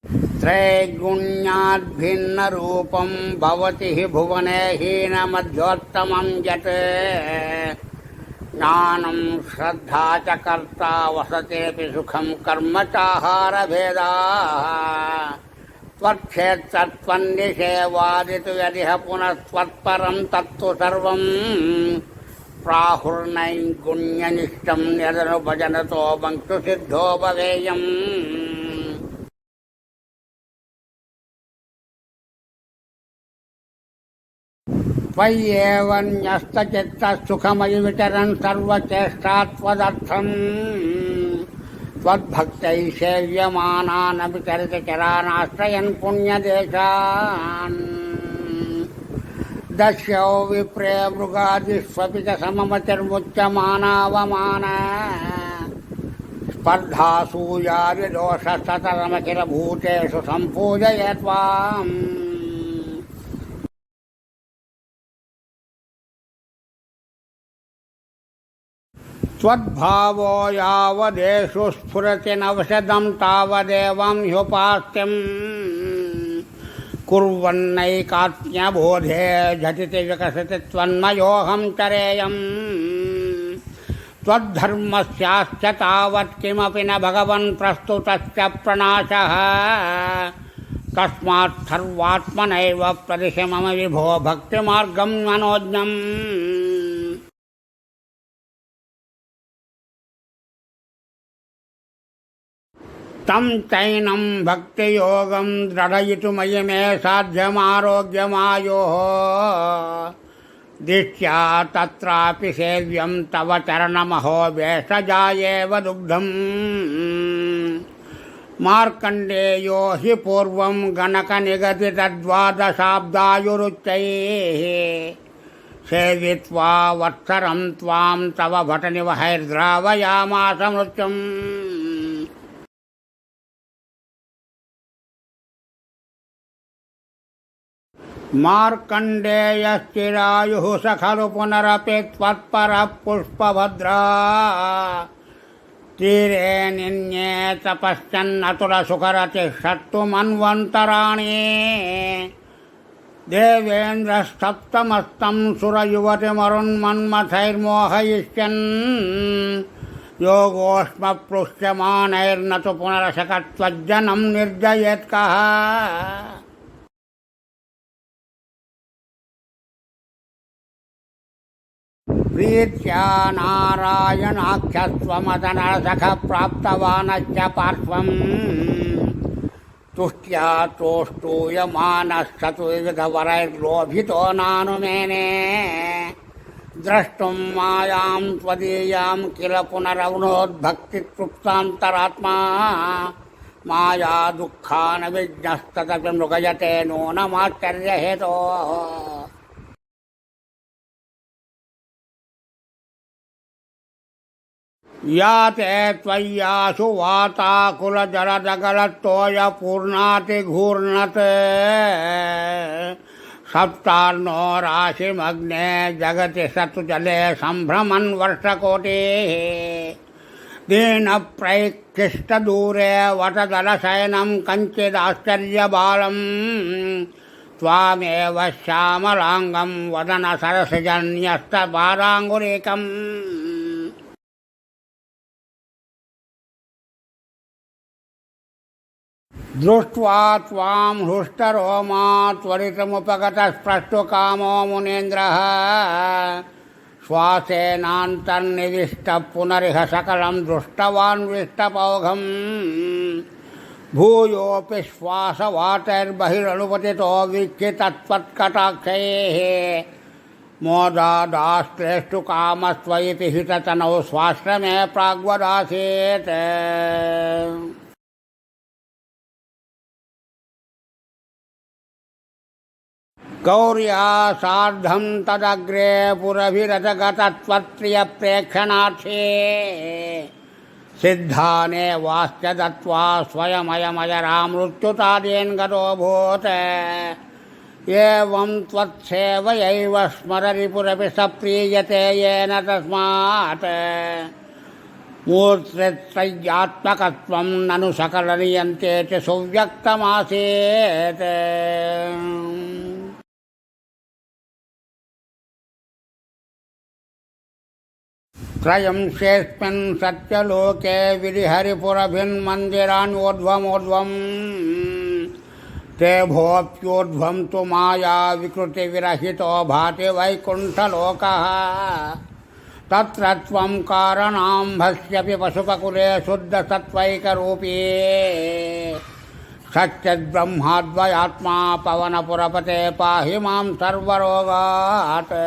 त्रैगुण्याद्भिन्नरूपं भवति हि भुवने हीनमध्योत्तमं यत् ज्ञानं श्रद्धा च कर्ता वसतेऽपि सुखं कर्म चाहारभेदाः त्वक्षेत्रत्वन्निषेवादितु यदिह पुनः त्वत्परं तत्तु सर्वं प्राहुर्नैगुण्यनिष्ठं यदनुभजनतो भङ्क्तुसिद्धो भवेयम्। त्वय्येव न्यस्तचित्तसुखमयि विचरन् सर्वचेष्टात्वदर्थम् त्वद्भक्तैः सेव्यमानानपि चरितचरानाश्रयन् पुण्यदेशान् दस्यो विप्रे मृगादिष्वपि च सममतिर्मुच्यमानावमान स्पर्धासूयादिदोषस्ततरमखिलभूतेषु सम्पूजये त्वाम्। त्वद्भावो यावदेषु स्फुरति नवशतं तावदेवं ह्युपास्त्यं कुर्वन्नैकात्म्यबोधे झटिति विकसति त्वन्मयोऽहं चरेयम्। त्वद्धर्मस्याश्च तावत् किमपि न भगवन् प्रस्तुतश्च प्रणाशः तस्मात् सर्वात्मनैव प्रदिश मम विभो भक्तिमार्गं मनोज्ञम्। तं चैनं भक्तियोगं दृढयितुमयि मे साध्यमारोग्यमायोः दिष्ट्या तत्रापि सेव्यं तव चरणमहो भेषजायेव दुग्धम्। मार्कण्डेयो हि पूर्वं गणकनिगदितद्वादशाब्दायुरुच्चैः सेवित्वा वत्सरं त्वां तव भटनिवहैर्द्रावयामास मृत्युम्। मार्कण्डेयश्चिरायुः स खलु पुनरपि त्वत्परः पुष्पभद्रा तीरे निन्ये तपश्चन्नतुलसुखरतिष्ठत्तुमन्वन्तराणि देवेन्द्रस्तप्तमस्तं सुरयुवतिमरुन्मन्मथैर्मोहयिष्यन् योगोष्मप्लुष्यमानैर्न तु पुनरशकत्वज्जनं निर्जयेत्कः। प्रीत्या नारायणाख्यस्त्वमदनरसख प्राप्तवानश्च पार्श्वम् तुष्ट्या तोष्टूयमानश्च तु विविधवरैर्लोभितो नानुमेने द्रष्टुं मायां त्वदीयां किल पुनरवनोद्भक्तितृप्तान्तरात्मा माया दुःखानविज्ञस्तदपि मृगयते नूनमाश्चर्यहेतोः। याते त्वय्याशु वाताकुलजलदगलतोयपूर्णातिघूर्णत् सप्तार्णो राशिमग्ने जगति सतुजले सम्भ्रमन् वर्षकोटिः दीनप्रैक्ष्टदूरे वटदलशयनं कञ्चिदाश्चर्यबालम् त्वामेव श्यामलाङ्गं वदनसरसिजन्यस्तपादाङ्गुलीकम्। दृष्ट्वा त्वां हृष्टरोमा त्वरितमुपगतस्प्रष्टुकामो मुनीन्द्रः श्वासेनान्तर्निविष्टः पुनरिह सकलं दृष्टवान् विष्टपौघम् भूयोऽपि श्वासवातैर्बहिरनुपतितो वीक्षितत्वत्कटाक्षैः मोदादाश्लेष्टुकामस्त्वयि पिहिततनौ स्वाश्रमे प्राग्वदासीत्। गौर्या सार्धं तदग्रे पुरभिरजगतत्वत्प्रियप्रेक्षणार्थे सिद्धाने वाश्च दत्त्वा स्वयमयमजरामृत्युतादेन् गतोऽभूत्। एवं त्वत्सेवयैव स्मररिपुरपि स प्रीयते येन तस्मात् మూర్త్యత్రయాత్మకత్వం నను సకలనియంతే చ సువ్యక్తమాసేత్. త్రయంశేస్మిన్ సత్యలోకే విరిహరిపురభిన్మందిరాన్యోర్ధ్వమోర్ధ్వం తే భోప్యోర్ధ్వం తు మాయా వికృతి విరహితో భాతి వైకుంఠలోకః. తత్ర త్వం కారణాంభస్యపి పశుపకులే శుద్ధసత్వైకరూపీ సత్యద్బ్రహ్మాద్వయాత్మా పవనపురపతే పాహి మాం సర్వరోగాత్.